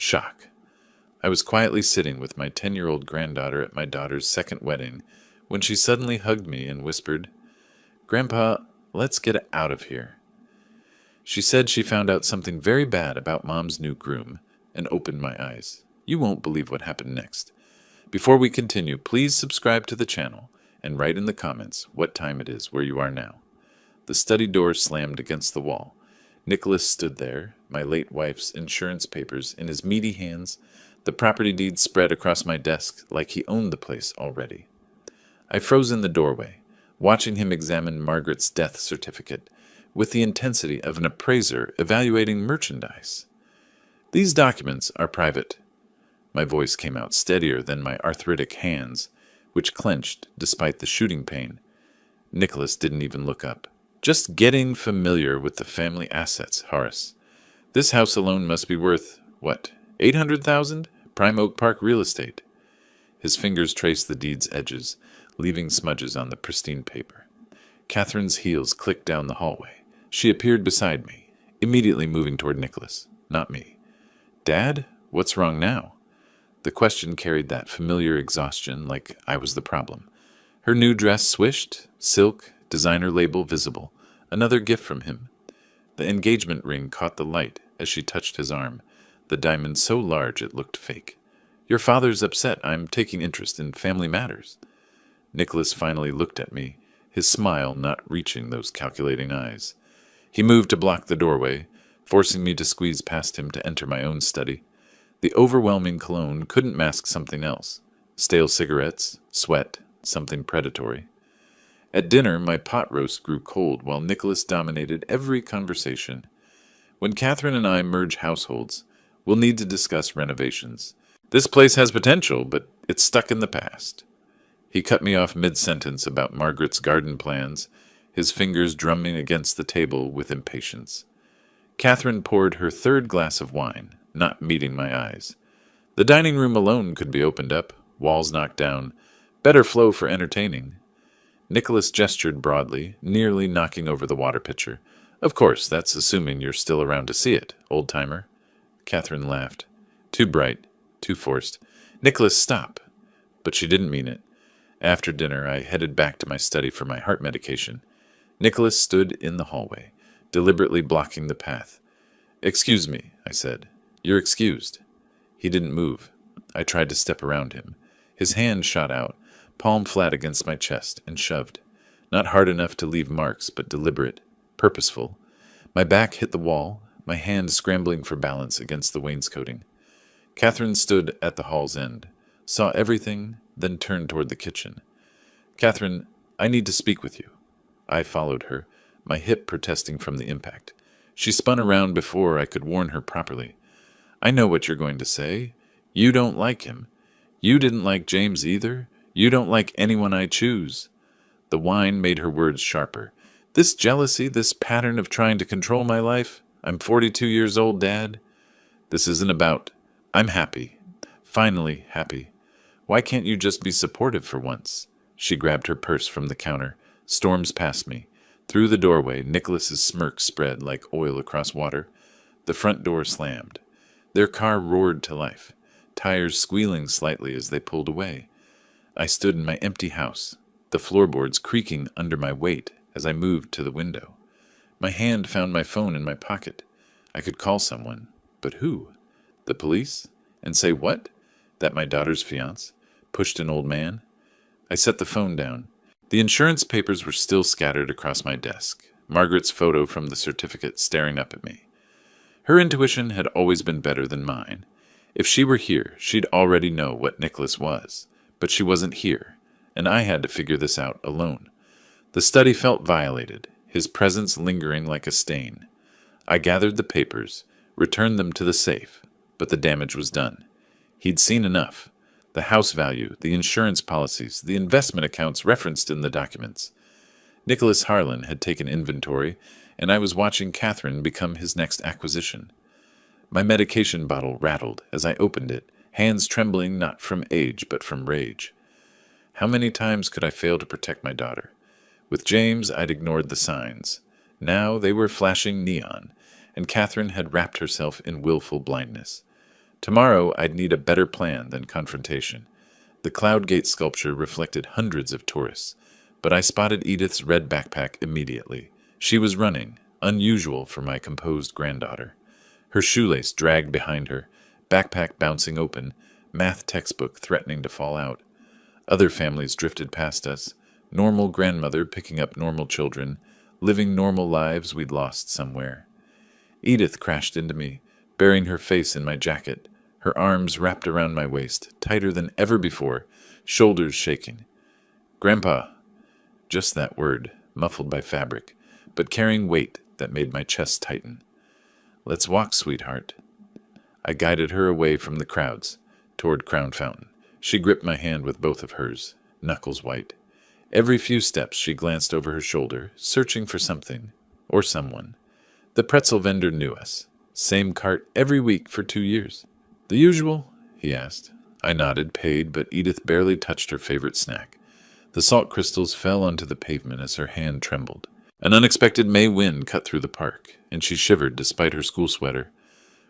Shock. I was quietly sitting with my 10-year-old granddaughter at my daughter's second wedding when she suddenly hugged me and whispered, "Grandpa, let's get out of here." She said she found out something very bad about Mom's new groom and opened my eyes. You won't believe what happened next. Before we continue, please subscribe to the channel and write in the comments what time it is where you are now. The study door slammed against the wall. Nicholas stood there, my late wife's insurance papers in his meaty hands, the property deeds spread across my desk like he owned the place already. I froze in the doorway, watching him examine Margaret's death certificate with the intensity of an appraiser evaluating merchandise. "These documents are private." My voice came out steadier than my arthritic hands, which clenched despite the shooting pain. Nicholas didn't even look up. "Just getting familiar with the family assets, Horace. This house alone must be worth, what, 800,000? Prime Oak Park real estate." His fingers traced the deed's edges, leaving smudges on the pristine paper. Catherine's heels clicked down the hallway. She appeared beside me, immediately moving toward Nicholas, not me. "Dad, what's wrong now?" The question carried that familiar exhaustion, like I was the problem. Her new dress swished, silk, designer label visible, another gift from him. The engagement ring caught the light as she touched his arm, the diamond so large it looked fake. "Your father's upset I'm taking interest in family matters." Nicholas finally looked at me, his smile not reaching those calculating eyes. He moved to block the doorway, forcing me to squeeze past him to enter my own study. The overwhelming cologne couldn't mask something else. Stale cigarettes, sweat, something predatory. At dinner, my pot roast grew cold while Nicholas dominated every conversation. "When Catherine and I merge households, we'll need to discuss renovations. This place has potential, but it's stuck in the past." He cut me off mid-sentence about Margaret's garden plans, his fingers drumming against the table with impatience. Catherine poured her third glass of wine, not meeting my eyes. "The dining room alone could be opened up, walls knocked down, better flow for entertaining." Nicholas gestured broadly, nearly knocking over the water pitcher. "Of course, that's assuming you're still around to see it, old-timer." Catherine laughed. Too bright, too forced. "Nicholas, stop." But she didn't mean it. After dinner, I headed back to my study for my heart medication. Nicholas stood in the hallway, deliberately blocking the path. "Excuse me," I said. "You're excused." He didn't move. I tried to step around him. His hand shot out, palm flat against my chest, and shoved. Not hard enough to leave marks, but deliberate, purposeful. My back hit the wall, my hand scrambling for balance against the wainscoting. Catherine stood at the hall's end, saw everything, then turned toward the kitchen. "Catherine, I need to speak with you." I followed her, my hip protesting from the impact. She spun around before I could warn her properly. "I know what you're going to say. You don't like him. You didn't like James either. You don't like anyone I choose." The whine made her words sharper. "This jealousy, this pattern of trying to control my life. I'm 42 years old, Dad. This isn't about. I'm happy. Finally happy. Why can't you just be supportive for once?" She grabbed her purse from the counter, storms past me. Through the doorway, Nicholas's smirk spread like oil across water. The front door slammed. Their car roared to life, tires squealing slightly as they pulled away. I stood in my empty house, the floorboards creaking under my weight as I moved to the window. My hand found my phone in my pocket. I could call someone, but who? The police? And say what? That my daughter's fiancé pushed an old man? I set the phone down. The insurance papers were still scattered across my desk, Margaret's photo from the certificate staring up at me. Her intuition had always been better than mine. If she were here, she'd already know what Nicholas was, but she wasn't here, and I had to figure this out alone. The study felt violated, his presence lingering like a stain. I gathered the papers, returned them to the safe, but the damage was done. He'd seen enough. The house value, the insurance policies, the investment accounts referenced in the documents. Nicholas Harlan had taken inventory, and I was watching Catherine become his next acquisition. My medication bottle rattled as I opened it, hands trembling not from age but from rage. How many times could I fail to protect my daughter? With James, I'd ignored the signs. Now they were flashing neon, and Catherine had wrapped herself in willful blindness. Tomorrow I'd need a better plan than confrontation. The Cloud Gate sculpture reflected hundreds of tourists, but I spotted Edith's red backpack immediately. She was running, unusual for my composed granddaughter. Her shoelace dragged behind her, backpack bouncing open, math textbook threatening to fall out. Other families drifted past us, normal grandmother picking up normal children, living normal lives we'd lost somewhere. Edith crashed into me, burying her face in my jacket, her arms wrapped around my waist, tighter than ever before, shoulders shaking. "Grandpa," just that word, muffled by fabric, but carrying weight that made my chest tighten. "Let's walk, sweetheart." I guided her away from the crowds, toward Crown Fountain. She gripped my hand with both of hers, knuckles white. Every few steps she glanced over her shoulder, searching for something, or someone. The pretzel vendor knew us. Same cart every week for 2 years. "The usual?" he asked. I nodded, paid, but Edith barely touched her favorite snack. The salt crystals fell onto the pavement as her hand trembled. An unexpected May wind cut through the park, and she shivered despite her school sweater.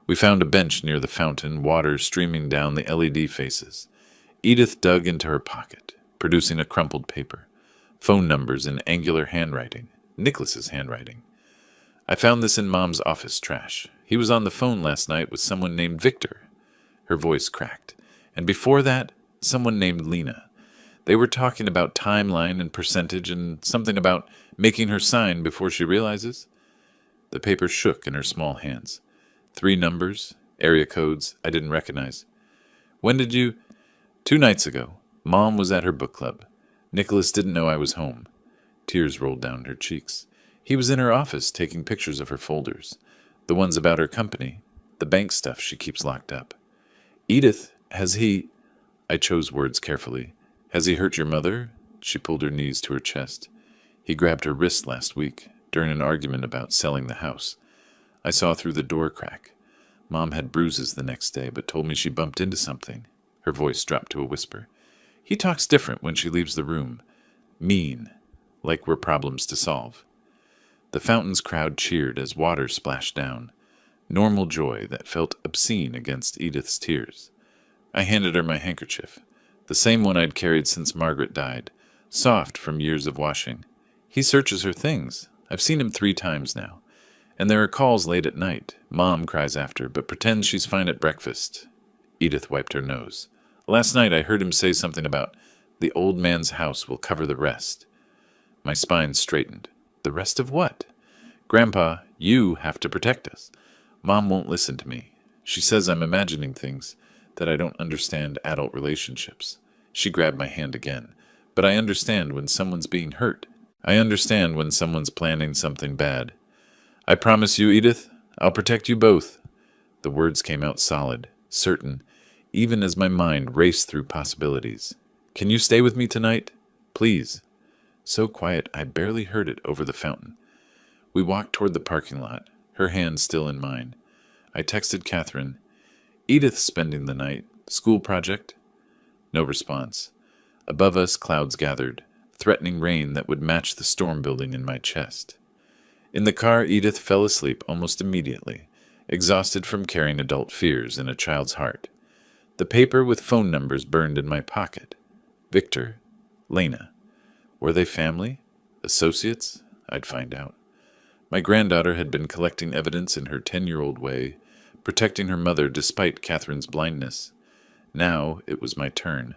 We found a bench near the fountain, water streaming down the LED faces. Edith dug into her pocket, producing a crumpled paper. Phone numbers in angular handwriting, Nicholas's handwriting. "I found this in Mom's office trash. He was on the phone last night with someone named Victor." Her voice cracked. "And before that, someone named Lena. They were talking about timeline and percentage and something about making her sign before she realizes." The paper shook in her small hands. 3 numbers, area codes I didn't recognize. "When did you—" "2 nights ago. Mom was at her book club. Nicholas didn't know I was home." Tears rolled down her cheeks. "He was in her office taking pictures of her folders. The ones about her company. The bank stuff she keeps locked up." "Edith, has he—" I chose words carefully. "Has he hurt your mother?" She pulled her knees to her chest. "He grabbed her wrist last week, during an argument about selling the house. I saw through the door crack. Mom had bruises the next day, but told me she bumped into something." Her voice dropped to a whisper. "He talks different when she leaves the room. Mean, like we're problems to solve." The fountain's crowd cheered as water splashed down. Normal joy that felt obscene against Edith's tears. I handed her my handkerchief, the same one I'd carried since Margaret died, soft from years of washing. "He searches her things. I've seen him 3 times now. And there are calls late at night. Mom cries after, but pretends she's fine at breakfast." Edith wiped her nose. "Last night I heard him say something about, 'The old man's house will cover the rest.'" My spine straightened. "The rest of what?" "Grandpa, you have to protect us. Mom won't listen to me. She says I'm imagining things, that I don't understand adult relationships." She grabbed my hand again. "But I understand when someone's being hurt. I understand when someone's planning something bad. I promise you, Edith, I'll protect you both." The words came out solid, certain, even as my mind raced through possibilities. "Can you stay with me tonight? Please." So quiet I barely heard it over the fountain. We walked toward the parking lot, her hand still in mine. I texted Catherine, "Edith's spending the night. School project?" No response. Above us, clouds gathered, threatening rain that would match the storm building in my chest. In the car, Edith fell asleep almost immediately, exhausted from carrying adult fears in a child's heart. The paper with phone numbers burned in my pocket. Victor, Lena. Were they family? Associates? I'd find out. My granddaughter had been collecting evidence in her 10-year-old way, protecting her mother despite Catherine's blindness. Now it was my turn.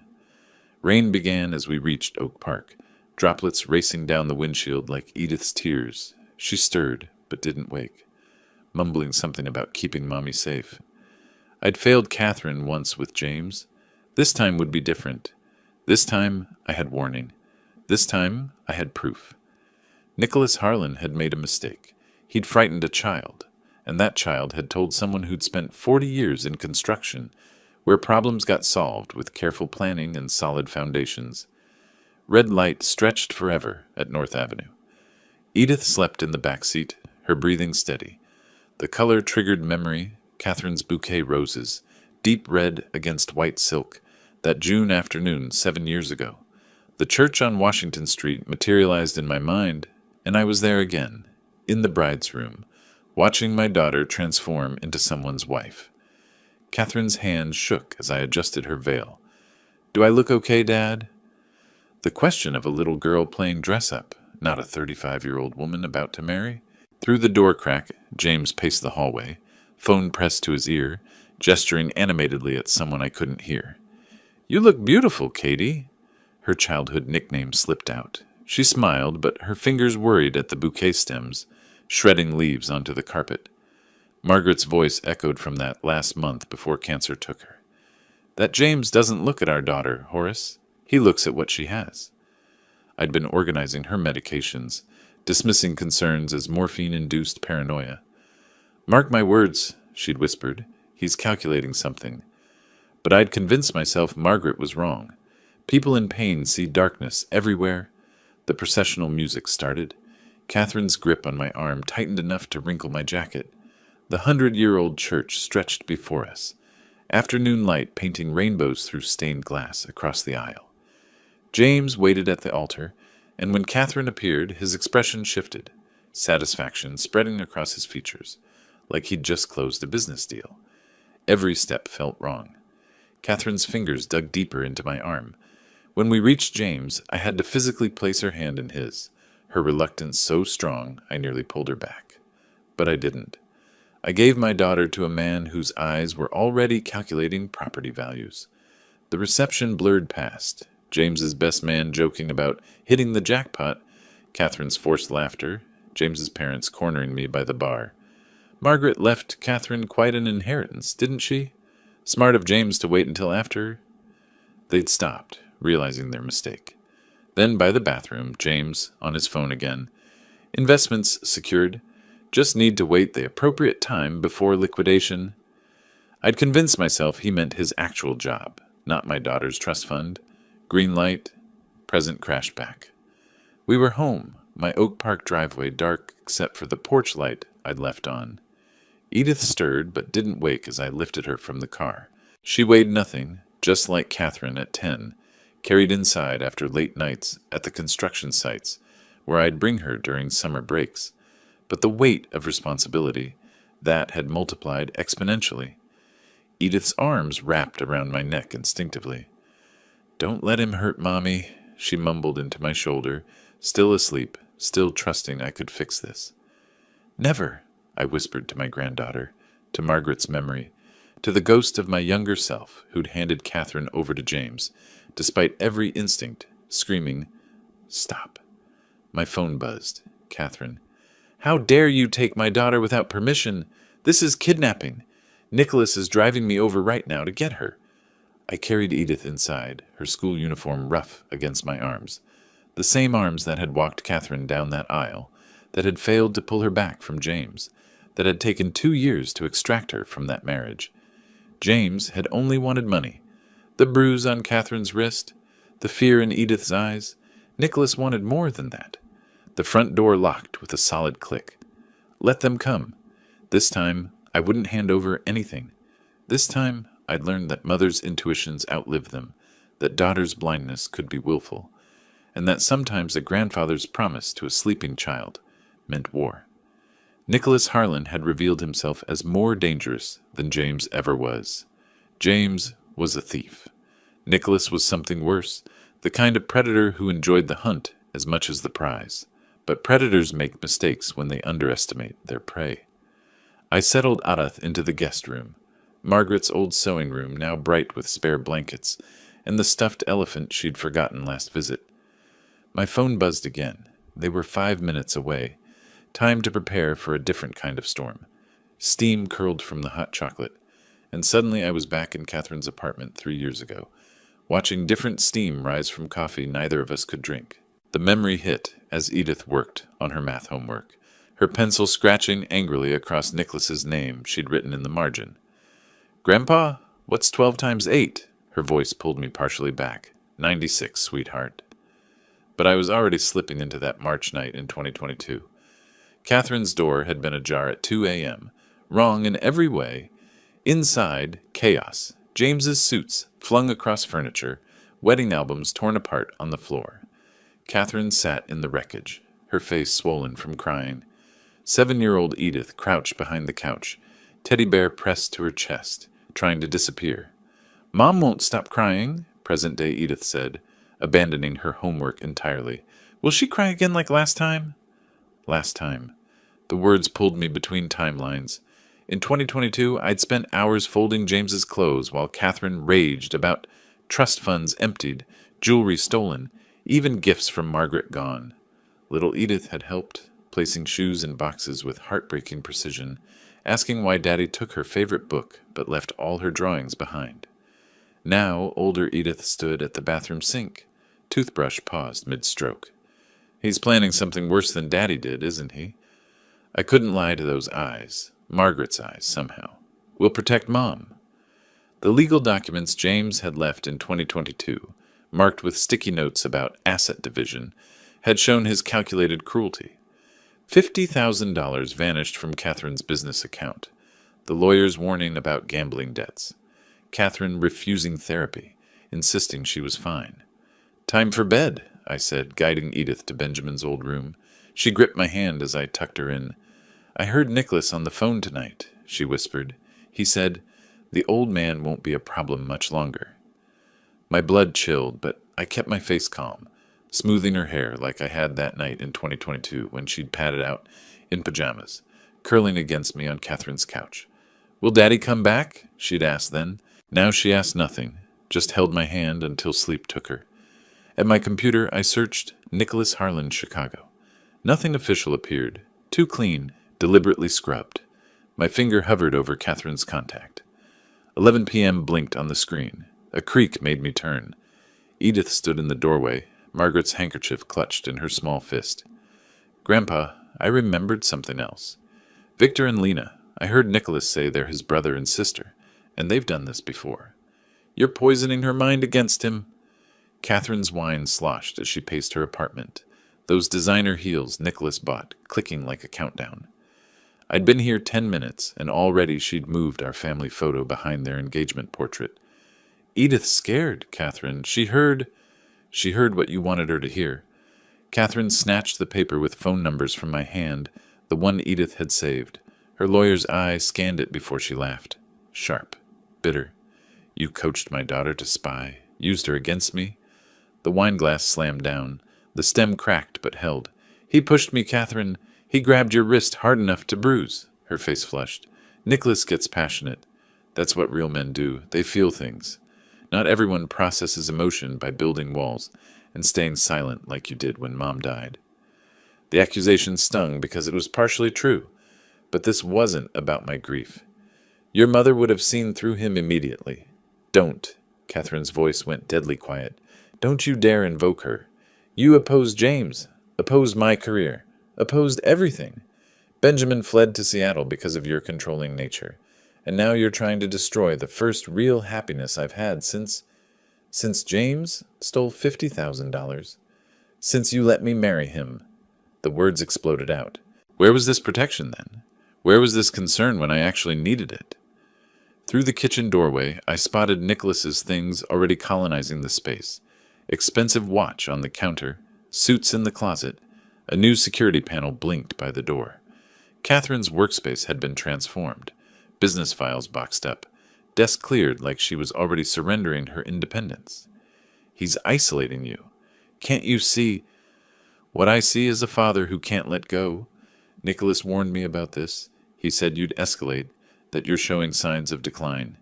Rain began as we reached Oak Park, droplets racing down the windshield like Edith's tears. She stirred, but didn't wake, mumbling something about keeping Mommy safe. I'd failed Catherine once with James. This time would be different. This time I had warning. This time I had proof. Nicholas Harlan had made a mistake. He'd frightened a child, and that child had told someone who'd spent 40 years in construction, where problems got solved with careful planning and solid foundations. Red light stretched forever at North Avenue. Edith slept in the back seat, her breathing steady. The color triggered memory, Catherine's bouquet roses, deep red against white silk, that June afternoon 7 years ago. The church on Washington Street materialized in my mind, and I was there again, in the bride's room, watching my daughter transform into someone's wife. Catherine's hand shook as I adjusted her veil. "Do I look okay, Dad?" The question of a little girl playing dress-up, not a 35-year-old woman about to marry. Through the door crack, James paced the hallway, phone pressed to his ear, gesturing animatedly at someone I couldn't hear. "You look beautiful, Katie." Her childhood nickname slipped out. She smiled, but her fingers worried at the bouquet stems, shredding leaves onto the carpet. Margaret's voice echoed from that last month before cancer took her. "That James doesn't look at our daughter, Horace. He looks at what she has." I'd been organizing her medications, dismissing concerns as morphine-induced paranoia. "Mark my words," she'd whispered. "He's calculating something." But I'd convinced myself Margaret was wrong. People in pain see darkness everywhere. The processional music started. Catherine's grip on my arm tightened enough to wrinkle my jacket. The 100-year-old church stretched before us, afternoon light painting rainbows through stained glass across the aisle. James waited at the altar, and when Catherine appeared, his expression shifted, satisfaction spreading across his features, like he'd just closed a business deal. Every step felt wrong. Catherine's fingers dug deeper into my arm. When we reached James, I had to physically place her hand in his, her reluctance so strong I nearly pulled her back. But I didn't. I gave my daughter to a man whose eyes were already calculating property values. The reception blurred past, James's best man joking about hitting the jackpot, Catherine's forced laughter, James's parents cornering me by the bar. Margaret left Catherine quite an inheritance, didn't she? Smart of James to wait until after. They'd stopped, realizing their mistake. Then by the bathroom, James, on his phone again. "Investments secured. Just need to wait the appropriate time before liquidation." I'd convinced myself he meant his actual job, not my daughter's trust fund. Green light, present crashed back. We were home, my Oak Park driveway dark except for the porch light I'd left on. Edith stirred but didn't wake as I lifted her from the car. She weighed nothing, just like Catherine at 10, carried inside after late nights at the construction sites, where I'd bring her during summer breaks. But the weight of responsibility, that had multiplied exponentially. Edith's arms wrapped around my neck instinctively. "Don't let him hurt Mommy," she mumbled into my shoulder, still asleep, still trusting I could fix this. "Never," I whispered to my granddaughter, to Margaret's memory, to the ghost of my younger self who'd handed Catherine over to James, despite every instinct, screaming, "Stop." My phone buzzed. Catherine. "How dare you take my daughter without permission? This is kidnapping. Nicholas is driving me over right now to get her." I carried Edith inside, her school uniform rough against my arms. The same arms that had walked Catherine down that aisle, that had failed to pull her back from James, that had taken 2 years to extract her from that marriage. James had only wanted money. The bruise on Catherine's wrist, the fear in Edith's eyes. Nicholas wanted more than that. The front door locked with a solid click. Let them come. This time, I wouldn't hand over anything. This time, I'd learned that mothers' intuitions outlive them, that daughters' blindness could be willful, and that sometimes a grandfather's promise to a sleeping child meant war. Nicholas Harlan had revealed himself as more dangerous than James ever was. James was a thief. Nicholas was something worse, the kind of predator who enjoyed the hunt as much as the prize. But predators make mistakes when they underestimate their prey. I settled Arath into the guest room, Margaret's old sewing room now bright with spare blankets, and the stuffed elephant she'd forgotten last visit. My phone buzzed again. They were 5 minutes away. Time to prepare for a different kind of storm. Steam curled from the hot chocolate, and suddenly I was back in Catherine's apartment 3 years ago, watching different steam rise from coffee neither of us could drink. The memory hit as Edith worked on her math homework, her pencil scratching angrily across Nicholas's name she'd written in the margin. "Grandpa, what's 12 times 8? Her voice pulled me partially back. 96, sweetheart. But I was already slipping into that March night in 2022. Catherine's door had been ajar at 2 a.m., wrong in every way. Inside, chaos. James's suits flung across furniture, wedding albums torn apart on the floor. Catherine sat in the wreckage, her face swollen from crying. 7-year-old Edith crouched behind the couch, teddy bear pressed to her chest, trying to disappear. Mom won't stop crying, present-day Edith said, abandoning her homework entirely. Will she cry again like last time? Last time. The words pulled me between timelines. In 2022, I'd spent hours folding James's clothes while Catherine raged about trust funds emptied, jewelry stolen, even gifts from Margaret gone. Little Edith had helped, placing shoes in boxes with heartbreaking precision, asking why Daddy took her favorite book but left all her drawings behind. Now, older Edith stood at the bathroom sink. Toothbrush paused mid-stroke. He's planning something worse than Daddy did, isn't he? I couldn't lie to those eyes. Margaret's eyes, somehow. We'll protect Mom. The legal documents James had left in 2022, marked with sticky notes about asset division, had shown his calculated cruelty. $50,000 vanished from Catherine's business account. The lawyer's warning about gambling debts. Catherine refusing therapy, insisting she was fine. Time for bed, I said, guiding Edith to Benjamin's old room. She gripped my hand as I tucked her in. I heard Nicholas on the phone tonight, she whispered. He said, the old man won't be a problem much longer. My blood chilled, but I kept my face calm, smoothing her hair like I had that night in 2022 when she'd padded out in pajamas, curling against me on Catherine's couch. Will Daddy come back? She'd asked then. Now she asked nothing, just held my hand until sleep took her. At my computer, I searched Nicholas Harlan, Chicago. Nothing official appeared. Too clean, deliberately scrubbed. My finger hovered over Catherine's contact. 11 p.m. blinked on the screen. A creak made me turn. Edith stood in the doorway, Margaret's handkerchief clutched in her small fist. Grandpa, I remembered something else. Victor and Lena, I heard Nicholas say they're his brother and sister, and they've done this before. You're poisoning her mind against him. Catherine's wine sloshed as she paced her apartment, those designer heels Nicholas bought, clicking like a countdown. I'd been here 10 minutes, and already she'd moved our family photo behind their engagement portrait. Edith's scared, Catherine. She heard what you wanted her to hear. Catherine snatched the paper with phone numbers from my hand, the one Edith had saved. Her lawyer's eye scanned it before she laughed. Sharp, bitter. You coached my daughter to spy, used her against me? The wine glass slammed down. The stem cracked but held. He pushed me, Catherine. He grabbed your wrist hard enough to bruise. Her face flushed. Nicholas gets passionate. That's what real men do. They feel things. Not everyone processes emotion by building walls and staying silent like you did when Mom died. The accusation stung because it was partially true, but this wasn't about my grief. Your mother would have seen through him immediately. Don't. Catherine's voice went deadly quiet. Don't you dare invoke her. You opposed James, opposed my career, opposed everything. Benjamin fled to Seattle because of your controlling nature, and now you're trying to destroy the first real happiness I've had since James stole $50,000. Since you let me marry him. The words exploded out. Where was this protection then? Where was this concern when I actually needed it? Through the kitchen doorway, I spotted Nicholas's things already colonizing the space. Expensive watch on the counter, suits in the closet, a new security panel blinked by the door. Catherine's workspace had been transformed, business files boxed up, desk cleared like she was already surrendering her independence. He's isolating you. Can't you see? What I see is a father who can't let go. Nicholas warned me about this. He said you'd escalate, that you're showing signs of decline.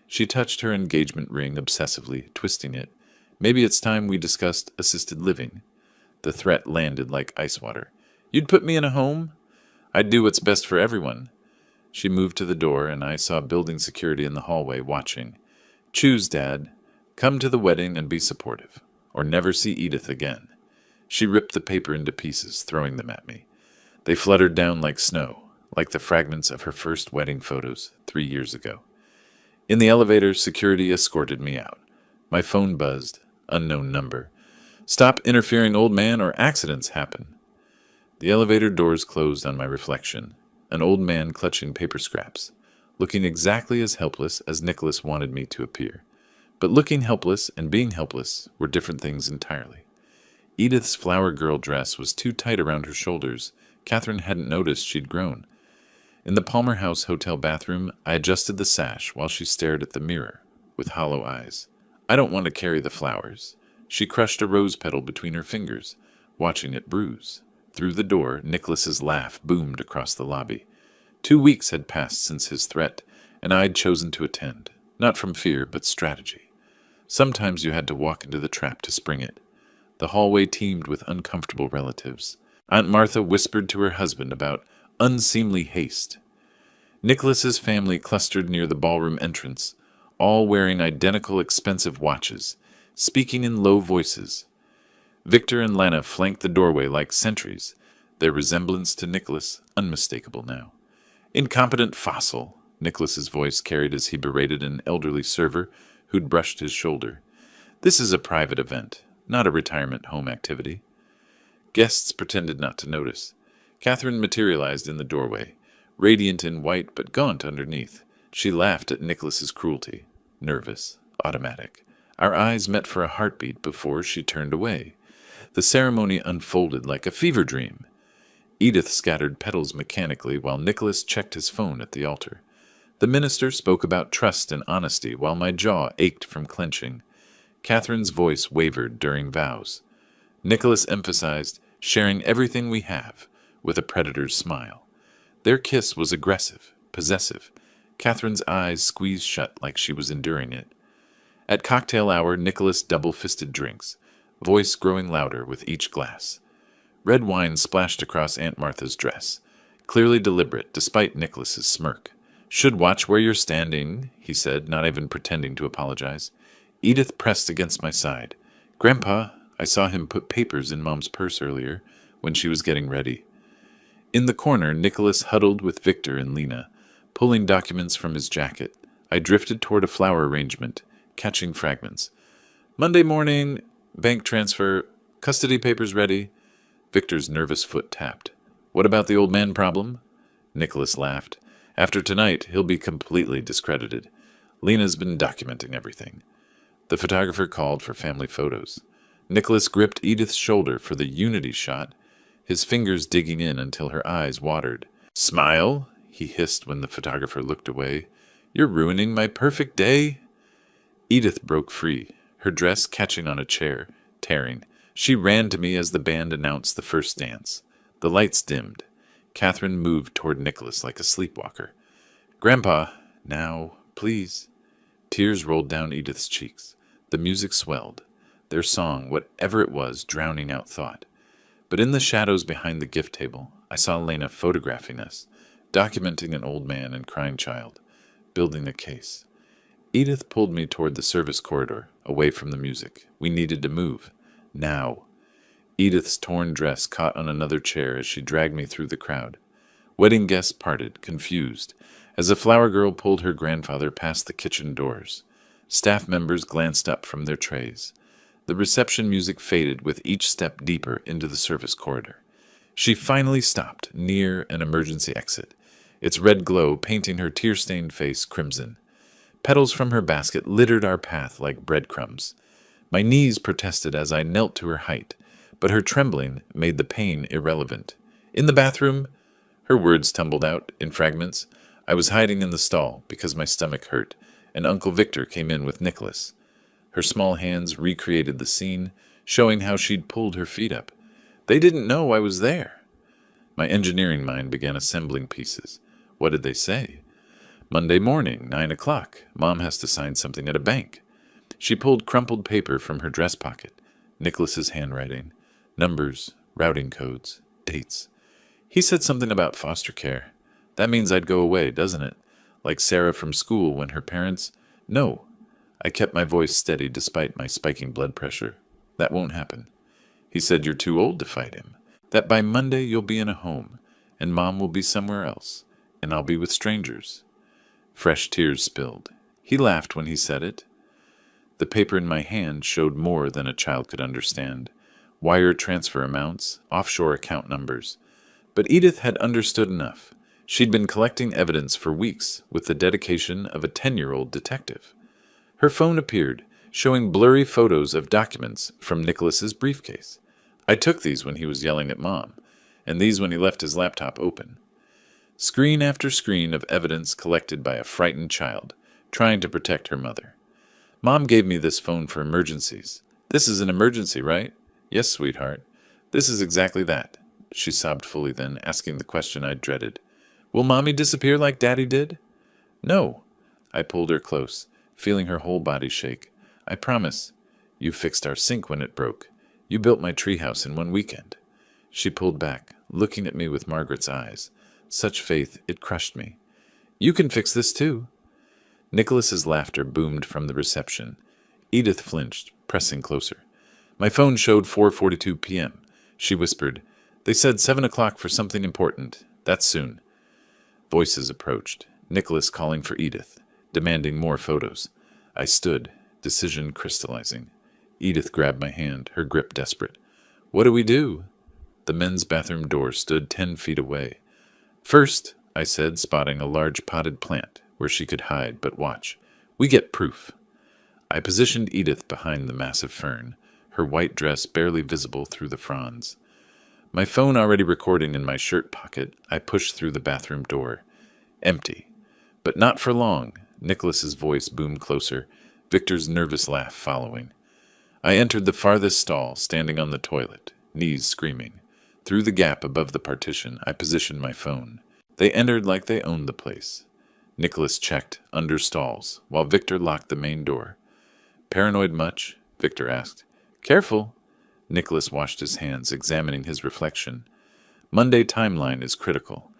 She touched her engagement ring obsessively, twisting it. Maybe it's time we discussed assisted living. The threat landed like ice water. You'd put me in a home? I'd do what's best for everyone. She moved to the door, and I saw building security in the hallway watching. Choose, Dad. Come to the wedding and be supportive, or never see Edith again. She ripped the paper into pieces, throwing them at me. They fluttered down like snow, like the fragments of her first wedding photos 3 years ago. In the elevator, security escorted me out. My phone buzzed. Unknown number. Stop interfering, old man, or accidents happen. The elevator doors closed on my reflection. An old man clutching paper scraps, looking exactly as helpless as Nicholas wanted me to appear. But looking helpless and being helpless were different things entirely. Edith's flower girl dress was too tight around her shoulders. Catherine hadn't noticed she'd grown. In the Palmer House hotel bathroom, I adjusted the sash while she stared at the mirror with hollow eyes. I don't want to carry the flowers. She crushed a rose petal between her fingers, watching it bruise. Through the door, Nicholas's laugh boomed across the lobby. 2 weeks had passed since his threat, and I'd chosen to attend, not from fear, but strategy. Sometimes you had to walk into the trap to spring it. The hallway teemed with uncomfortable relatives. Aunt Martha whispered to her husband about unseemly haste. Nicholas's family clustered near the ballroom entrance, all wearing identical expensive watches, speaking in low voices. Victor and Lana flanked the doorway like sentries, their resemblance to Nicholas unmistakable now. Incompetent fossil, Nicholas's voice carried as he berated an elderly server who'd brushed his shoulder. This is a private event, not a retirement home activity. Guests pretended not to notice. Catherine materialized in the doorway, radiant in white but gaunt underneath. She laughed at Nicholas's cruelty, nervous, automatic. Our eyes met for a heartbeat before she turned away. The ceremony unfolded like a fever dream. Edith scattered petals mechanically while Nicholas checked his phone at the altar. The minister spoke about trust and honesty while my jaw ached from clenching. Catherine's voice wavered during vows. Nicholas emphasized sharing everything we have with a predator's smile. Their kiss was aggressive, possessive. Catherine's eyes squeezed shut like she was enduring it. At cocktail hour, Nicholas double-fisted drinks, voice growing louder with each glass. Red wine splashed across Aunt Martha's dress, clearly deliberate despite Nicholas's smirk. "Should watch where you're standing," he said, not even pretending to apologize. Edith pressed against my side. "Grandpa, I saw him put papers in Mom's purse earlier when she was getting ready." In the corner, Nicholas huddled with Victor and Lena, pulling documents from his jacket. I drifted toward a flower arrangement, catching fragments. "Monday morning, bank transfer, custody papers ready." Victor's nervous foot tapped. "What about the old man problem?" Nicholas laughed. "After tonight, he'll be completely discredited. Lena's been documenting everything." The photographer called for family photos. Nicholas gripped Edith's shoulder for the unity shot, his fingers digging in until her eyes watered. "Smile," he hissed when the photographer looked away. "You're ruining my perfect day." Edith broke free, her dress catching on a chair, tearing. She ran to me as the band announced the first dance. The lights dimmed. Catherine moved toward Nicholas like a sleepwalker. "Grandpa, now, please." Tears rolled down Edith's cheeks. The music swelled, their song, whatever it was, drowning out thought. But in the shadows behind the gift table, I saw Lena photographing us, documenting an old man and crying child, building a case. Edith pulled me toward the service corridor, away from the music. We needed to move. Now. Edith's torn dress caught on another chair as she dragged me through the crowd. Wedding guests parted, confused, as a flower girl pulled her grandfather past the kitchen doors. Staff members glanced up from their trays. The reception music faded with each step deeper into the service corridor. She finally stopped, near an emergency exit, its red glow painting her tear-stained face crimson. Petals from her basket littered our path like breadcrumbs. My knees protested as I knelt to her height, but her trembling made the pain irrelevant. "In the bathroom," her words tumbled out in fragments. I was hiding in the stall because my stomach hurt, and Uncle Victor came in with Nicholas. Her small hands recreated the scene, showing how she'd pulled her feet up. They didn't know I was there. My engineering mind began assembling pieces. What did they say? "Monday morning, 9 o'clock. Mom has to sign something at a bank." She pulled crumpled paper from her dress pocket. Nicholas's handwriting. Numbers, routing codes, dates. He said something about foster care. That means I'd go away, doesn't it? Like Sarah from school when her parents... No. I kept my voice steady despite my spiking blood pressure. That won't happen. He said you're too old to fight him. That by Monday you'll be in a home, and Mom will be somewhere else, and I'll be with strangers. Fresh tears spilled. He laughed when he said it. The paper in my hand showed more than a child could understand. Wire transfer amounts, offshore account numbers. But Edith had understood enough. She'd been collecting evidence for weeks with the dedication of a 10-year-old detective. Her phone appeared, showing blurry photos of documents from Nicholas's briefcase. I took these when he was yelling at Mom, and these when he left his laptop open. Screen after screen of evidence collected by a frightened child, trying to protect her mother. Mom gave me this phone for emergencies. This is an emergency, right? Yes, sweetheart. This is exactly that. She sobbed fully then, asking the question I dreaded. Will Mommy disappear like Daddy did? No. I pulled her close, feeling her whole body shake. I promise. You fixed our sink when it broke. You built my treehouse in one weekend. She pulled back, looking at me with Margaret's eyes. Such faith, it crushed me. You can fix this too. Nicholas's laughter boomed from the reception. Edith flinched, pressing closer. My phone showed 4:42 p.m. She whispered, They said 7 o'clock for something important. That's soon. Voices approached. Nicholas calling for Edith, demanding more photos. I stood, decision crystallizing. Edith grabbed my hand, her grip desperate. What do we do? The men's bathroom door stood 10 feet away. First, I said, spotting a large potted plant where she could hide but watch. We get proof. I positioned Edith behind the massive fern, her white dress barely visible through the fronds. My phone already recording in my shirt pocket, I pushed through the bathroom door. Empty. But not for long. Nicholas's voice boomed closer, Victor's nervous laugh following. I entered the farthest stall, standing on the toilet, knees screaming. Through the gap above the partition, I positioned my phone. They entered like they owned the place. Nicholas checked, under stalls, while Victor locked the main door. Paranoid much? Victor asked. Careful. Nicholas washed his hands, examining his reflection. Monday timeline is critical.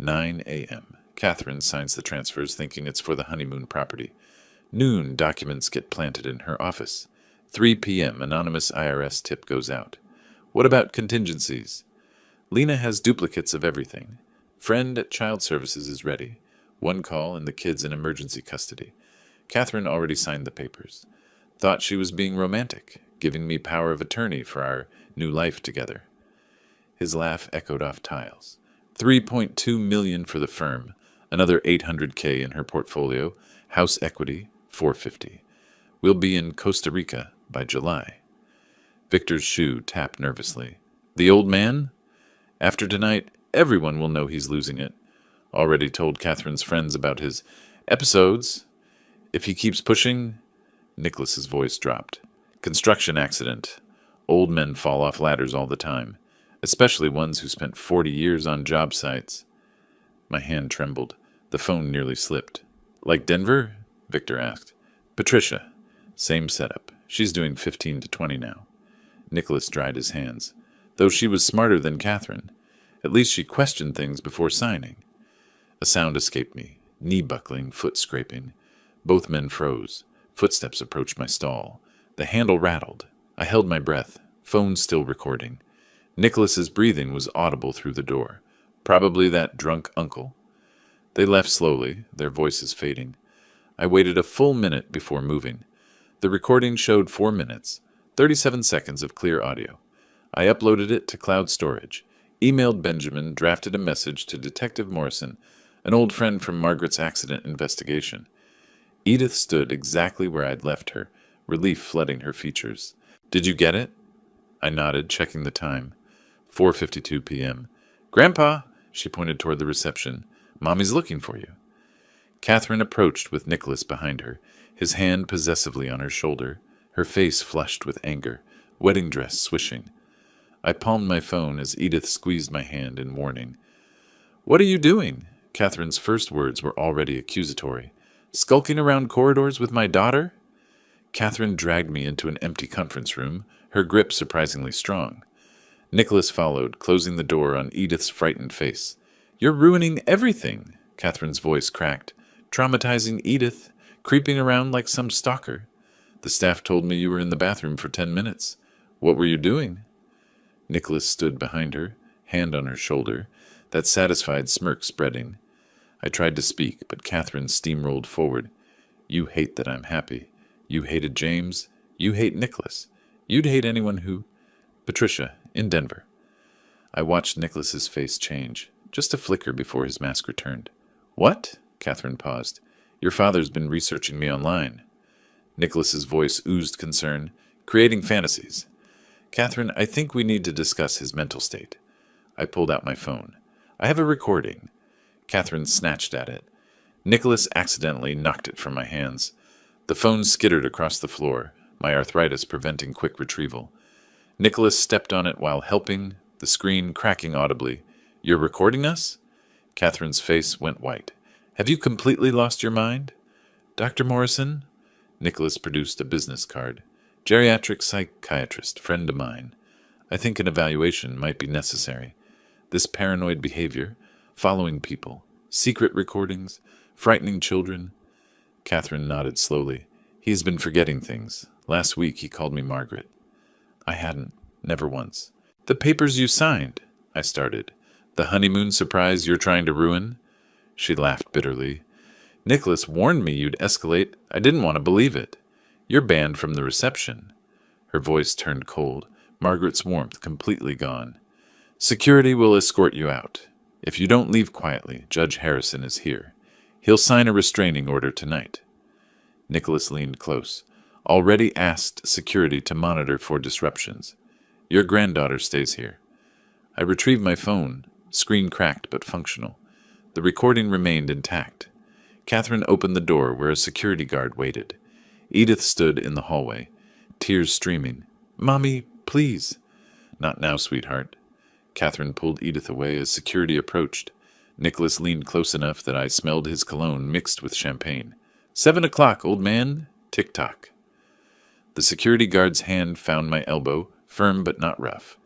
9 a.m. Catherine signs the transfers, thinking it's for the honeymoon property. Noon, documents get planted in her office. 3 p.m., anonymous IRS tip goes out. What about contingencies? Lena has duplicates of everything. Friend at Child Services is ready. 1 call and the kids in emergency custody. Catherine already signed the papers. Thought she was being romantic, giving me power of attorney for our new life together. His laugh echoed off tiles. $3.2 million for the firm, another $800K in her portfolio, house equity, $450. We'll be in Costa Rica by July. Victor's shoe tapped nervously. The old man? After tonight, everyone will know he's losing it. Already told Catherine's friends about his episodes. If he keeps pushing... Nicholas's voice dropped. Construction accident. Old men fall off ladders all the time, especially ones who spent 40 years on job sites. My hand trembled. The phone nearly slipped. Like Denver? Victor asked. Patricia. Same setup. She's doing 15 to 20 now. Nicholas dried his hands. Though she was smarter than Catherine, at least she questioned things before signing. A sound escaped me. Knee buckling, foot scraping. Both men froze. Footsteps approached my stall. The handle rattled. I held my breath, phone still recording. Nicholas's breathing was audible through the door. Probably that drunk uncle. They left slowly, their voices fading. I waited a full minute before moving. The recording showed 4 minutes, 37 seconds of clear audio. I uploaded it to cloud storage, emailed Benjamin, drafted a message to Detective Morrison, an old friend from Margaret's accident investigation. Edith stood exactly where I'd left her, relief flooding her features. Did you get it? I nodded, checking the time. 4:52 p.m. Grandpa, she pointed toward the reception. Mommy's looking for you. Catherine approached with Nicholas behind her, his hand possessively on her shoulder, her face flushed with anger, wedding dress swishing. I palmed my phone as Edith squeezed my hand in warning. What are you doing? Catherine's first words were already accusatory. Skulking around corridors with my daughter? Catherine dragged me into an empty conference room, her grip surprisingly strong. Nicholas followed, closing the door on Edith's frightened face. You're ruining everything, Catherine's voice cracked. Traumatizing Edith, creeping around like some stalker. The staff told me you were in the bathroom for 10 minutes. What were you doing? Nicholas stood behind her, hand on her shoulder, that satisfied smirk spreading. I tried to speak, but Catherine steamrolled forward. You hate that I'm happy. You hated James. You hate Nicholas. You'd hate anyone who... Patricia, in Denver. I watched Nicholas's face change, just a flicker before his mask returned. What? Catherine paused. Your father's been researching me online. Nicholas's voice oozed concern, creating fantasies. Catherine, I think we need to discuss his mental state. I pulled out my phone. I have a recording. Catherine snatched at it. Nicholas accidentally knocked it from my hands. The phone skittered across the floor, my arthritis preventing quick retrieval. Nicholas stepped on it while helping, the screen cracking audibly. "You're recording us?" Catherine's face went white. "Have you completely lost your mind?" "Dr. Morrison?" Nicholas produced a business card. "Geriatric psychiatrist, friend of mine. I think an evaluation might be necessary. This paranoid behavior, following people, secret recordings, frightening children." Catherine nodded slowly. "He has been forgetting things. Last week he called me Margaret." I hadn't. Never once. "The papers you signed," I started. "The honeymoon surprise you're trying to ruin?" She laughed bitterly. "Nicholas warned me you'd escalate. I didn't want to believe it. You're banned from the reception." Her voice turned cold, Margaret's warmth completely gone. "Security will escort you out. If you don't leave quietly, Judge Harrison is here. He'll sign a restraining order tonight." Nicholas leaned close. "Already asked security to monitor for disruptions. Your granddaughter stays here." I retrieved my phone, screen cracked but functional. The recording remained intact. Catherine opened the door where a security guard waited. Edith stood in the hallway, tears streaming. "Mommy, please." "Not now, sweetheart." Catherine pulled Edith away as security approached. Nicholas leaned close enough that I smelled his cologne mixed with champagne. "7 o'clock, old man. Tick-tock." The security guard's hand found my elbow, firm but not rough.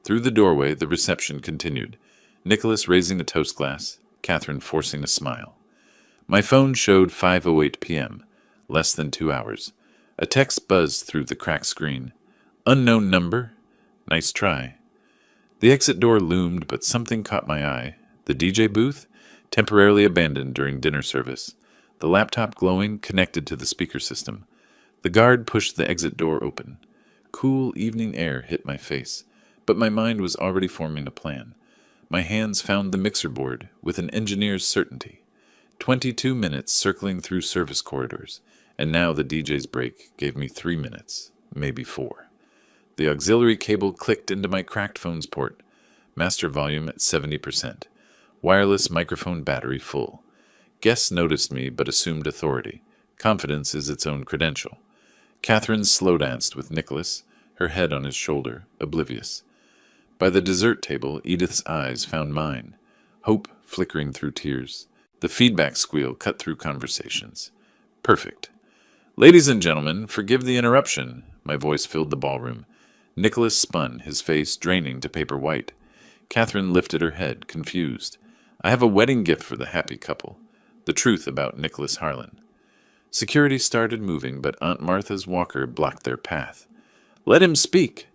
Through the doorway, the reception continued. Nicholas raising a toast glass, Catherine forcing a smile. My phone showed 5:08 p.m., less than 2 hours. A text buzzed through the cracked screen. "Unknown number? Nice try." The exit door loomed, but something caught my eye. The DJ booth, temporarily abandoned during dinner service. The laptop glowing, connected to the speaker system. The guard pushed the exit door open. Cool evening air hit my face, but my mind was already forming a plan. My hands found the mixer board with an engineer's certainty. 22 minutes circling through service corridors, and now the DJ's break gave me 3 minutes, maybe 4. The auxiliary cable clicked into my cracked phone's port. Master volume at 70%. Wireless microphone battery full. Guests noticed me but assumed authority. Confidence is its own credential. Catherine slow danced with Nicholas, her head on his shoulder, oblivious. By the dessert table, Edith's eyes found mine, hope flickering through tears. The feedback squeal cut through conversations. Perfect. "Ladies and gentlemen, forgive the interruption." My voice filled the ballroom. Nicholas spun, his face draining to paper white. Catherine lifted her head, confused. "I have a wedding gift for the happy couple. The truth about Nicholas Harlan." Security started moving, but Aunt Martha's walker blocked their path. "Let him speak."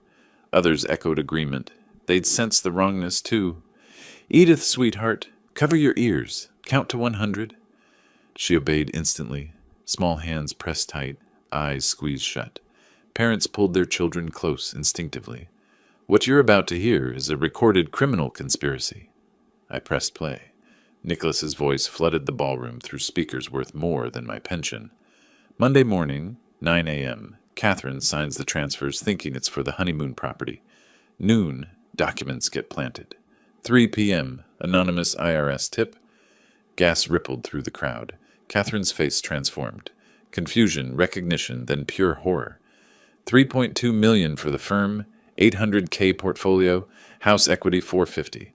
Others echoed agreement. They'd sensed the wrongness, too. "Edith, sweetheart, cover your ears. Count to 100. She obeyed instantly. Small hands pressed tight, eyes squeezed shut. Parents pulled their children close instinctively. "What you're about to hear is a recorded criminal conspiracy." I pressed play. Nicholas's voice flooded the ballroom through speakers worth more than my pension. Monday morning, 9 a.m., Catherine signs the transfers thinking it's for the honeymoon property. Noon, documents get planted. 3 p.m., anonymous IRS tip. Gas rippled through the crowd. Catherine's face transformed. Confusion, recognition, then pure horror. 3.2 million for the firm, 800K portfolio, house equity 450.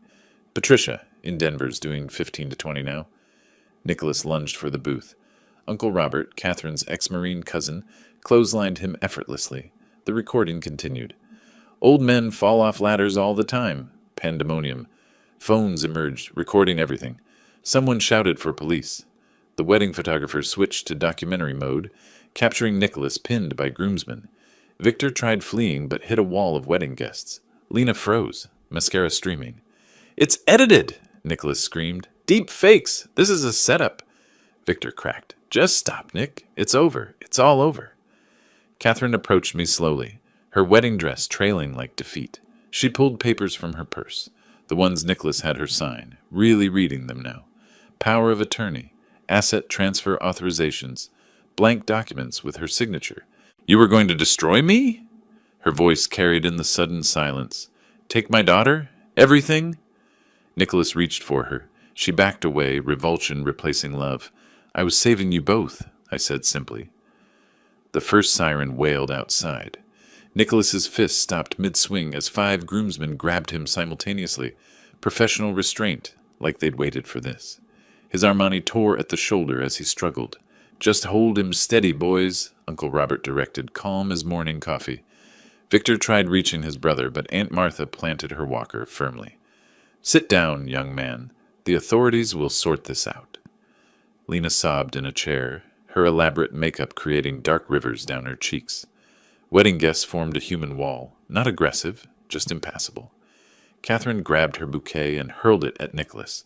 Patricia, in Denver's doing 15 to 20 now. Nicholas lunged for the booth. Uncle Robert, Catherine's ex-Marine cousin, clotheslined him effortlessly. The recording continued. "Old men fall off ladders all the time." Pandemonium. Phones emerged, recording everything. Someone shouted for police. The wedding photographer switched to documentary mode, capturing Nicholas pinned by groomsmen. Victor tried fleeing but hit a wall of wedding guests. Lena froze, mascara streaming. "It's edited!" Nicholas screamed. "Deep fakes! This is a setup!" Victor cracked. "Just stop, Nick. It's over. It's all over." Catherine approached me slowly, her wedding dress trailing like defeat. She pulled papers from her purse, the ones Nicholas had her sign, really reading them now. Power of attorney, asset transfer authorizations, blank documents with her signature. "You were going to destroy me?" Her voice carried in the sudden silence. "Take my daughter? Everything?" Nicholas reached for her. She backed away, revulsion replacing love. I was saving you both, I said simply. The first siren wailed outside. Nicholas's fist stopped mid-swing as 5 groomsmen grabbed him simultaneously. Professional restraint, like they'd waited for this. His Armani tore at the shoulder as he struggled. Just hold him steady, boys, Uncle Robert directed, calm as morning coffee. Victor tried reaching his brother, but Aunt Martha planted her walker firmly. Sit down, young man. The authorities will sort this out. Lena sobbed in a chair, her elaborate makeup creating dark rivers down her cheeks. Wedding guests formed a human wall, not aggressive, just impassable. Catherine grabbed her bouquet and hurled it at Nicholas.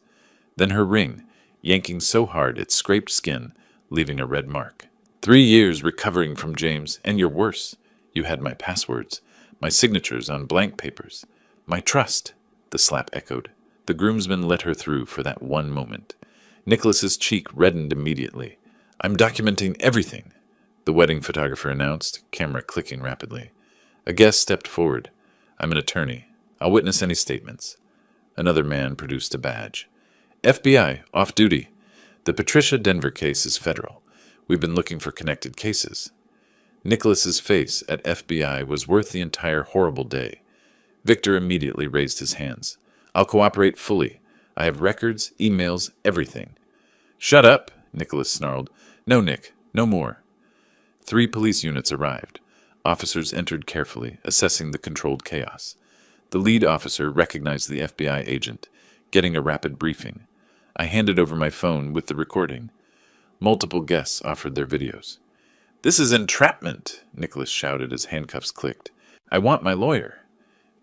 Then her ring, yanking so hard it scraped skin, leaving a red mark. 3 years recovering from James, and you're worse. You had my passwords, my signatures on blank papers. My trust, the slap echoed. The groomsmen let her through for that one moment. Nicholas's cheek reddened immediately. I'm documenting everything, the wedding photographer announced, camera clicking rapidly. A guest stepped forward. I'm an attorney. I'll witness any statements. Another man produced a badge. FBI, off duty. The Patricia Denver case is federal. We've been looking for connected cases. Nicholas's face at FBI was worth the entire horrible day. Victor immediately raised his hands. I'll cooperate fully. I have records, emails, everything. Shut up, Nicholas snarled. No, Nick, no more. 3 police units arrived. Officers entered carefully, assessing the controlled chaos. The lead officer recognized the FBI agent, getting a rapid briefing. I handed over my phone with the recording. Multiple guests offered their videos. This is entrapment, Nicholas shouted as handcuffs clicked. I want my lawyer.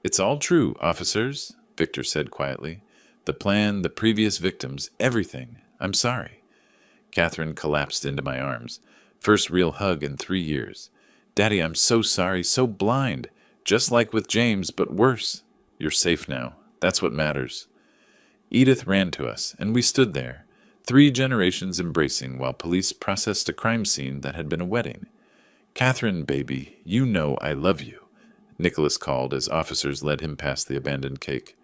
It's all true, officers, Victor said quietly. The plan, the previous victims, everything. I'm sorry. Catherine collapsed into my arms. First real hug in 3 years. Daddy, I'm so sorry, so blind. Just like with James, but worse. You're safe now. That's what matters. Edith ran to us, and we stood there, 3 generations embracing while police processed a crime scene that had been a wedding. Catherine, baby, you know I love you, Nicholas called as officers led him past the abandoned cake.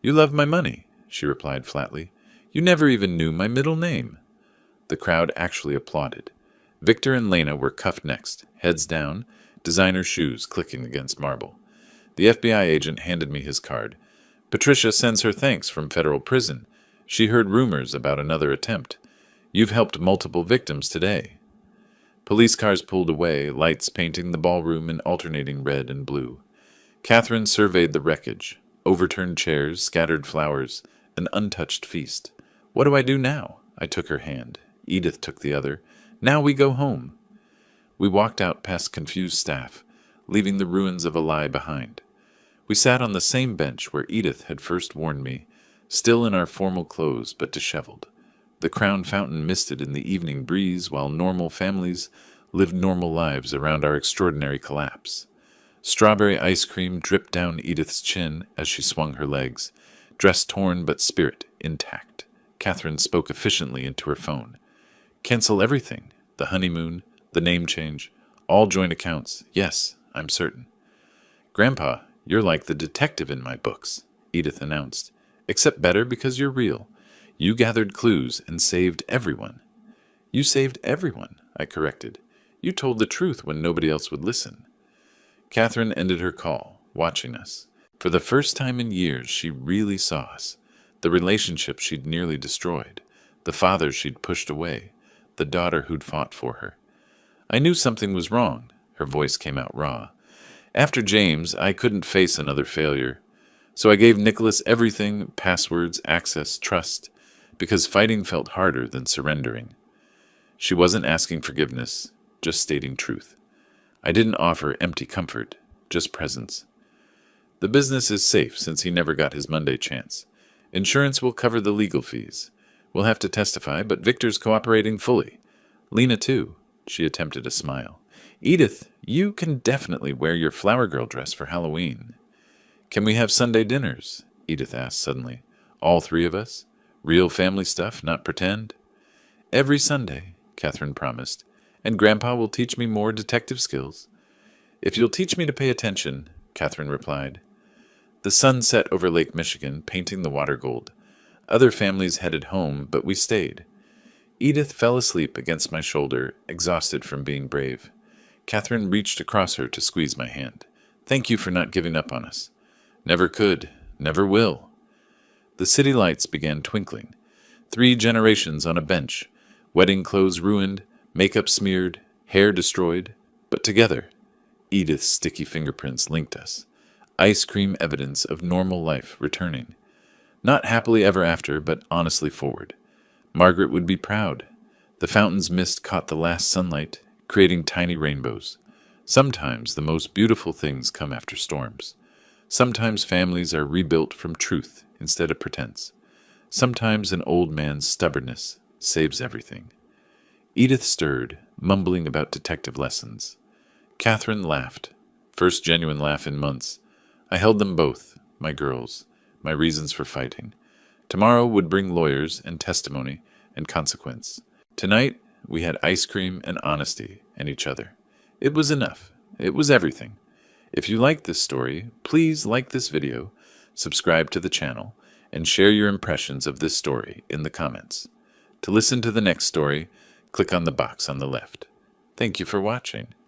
You love my money, she replied flatly. You never even knew my middle name. The crowd actually applauded. Victor and Lena were cuffed next, heads down, designer shoes clicking against marble. The FBI agent handed me his card. Patricia sends her thanks from federal prison. She heard rumors about another attempt. You've helped multiple victims today. Police cars pulled away, lights painting the ballroom in alternating red and blue. Catherine surveyed the wreckage, overturned chairs, scattered flowers, an untouched feast. What do I do now? I took her hand. Edith took the other. Now we go home. We walked out past confused staff, leaving the ruins of a lie behind. We sat on the same bench where Edith had first warned me, still in our formal clothes but disheveled. The Crown Fountain misted in the evening breeze while normal families lived normal lives around our extraordinary collapse. Strawberry ice cream dripped down Edith's chin as she swung her legs, dress torn but spirit intact. Catherine spoke efficiently into her phone. Cancel everything. The honeymoon, the name change, all joint accounts. Yes, I'm certain. Grandpa, you're like the detective in my books, Edith announced. Except better because you're real. You gathered clues and saved everyone. You saved everyone, I corrected. You told the truth when nobody else would listen. Catherine ended her call, watching us. For the first time in years, she really saw us. The relationship she'd nearly destroyed. The father she'd pushed away. The daughter who'd fought for her. I knew something was wrong. Her voice came out raw. After James, I couldn't face another failure. So I gave Nicholas everything, passwords, access, trust, because fighting felt harder than surrendering. She wasn't asking forgiveness, just stating truth. I didn't offer empty comfort, just presence. The business is safe since he never got his Monday chance. Insurance will cover the legal fees. We'll have to testify, but Victor's cooperating fully. Lena, too. She attempted a smile. Edith, you can definitely wear your flower girl dress for Halloween. Can we have Sunday dinners? Edith asked suddenly. All 3 of us? Real family stuff, not pretend? Every Sunday, Catherine promised. And Grandpa will teach me more detective skills. If you'll teach me to pay attention, Catherine replied. The sun set over Lake Michigan, painting the water gold. Other families headed home, but we stayed. Edith fell asleep against my shoulder, exhausted from being brave. Catherine reached across her to squeeze my hand. Thank you for not giving up on us. Never could, never will. The city lights began twinkling. 3 generations on a bench, wedding clothes ruined, makeup smeared, hair destroyed, but together. Edith's sticky fingerprints linked us. Ice cream evidence of normal life returning. Not happily ever after, but honestly forward. Margaret would be proud. The fountain's mist caught the last sunlight, creating tiny rainbows. Sometimes the most beautiful things come after storms. Sometimes families are rebuilt from truth instead of pretense. Sometimes an old man's stubbornness saves everything. Edith stirred, mumbling about detective lessons. Catherine laughed. First genuine laugh in months. I held them both, my girls, my reasons for fighting. Tomorrow would bring lawyers and testimony and consequence. Tonight, we had ice cream and honesty and each other. It was enough. It was everything. If you like this story, please like this video, subscribe to the channel, and share your impressions of this story in the comments. To listen to the next story, click on the box on the left. Thank you for watching.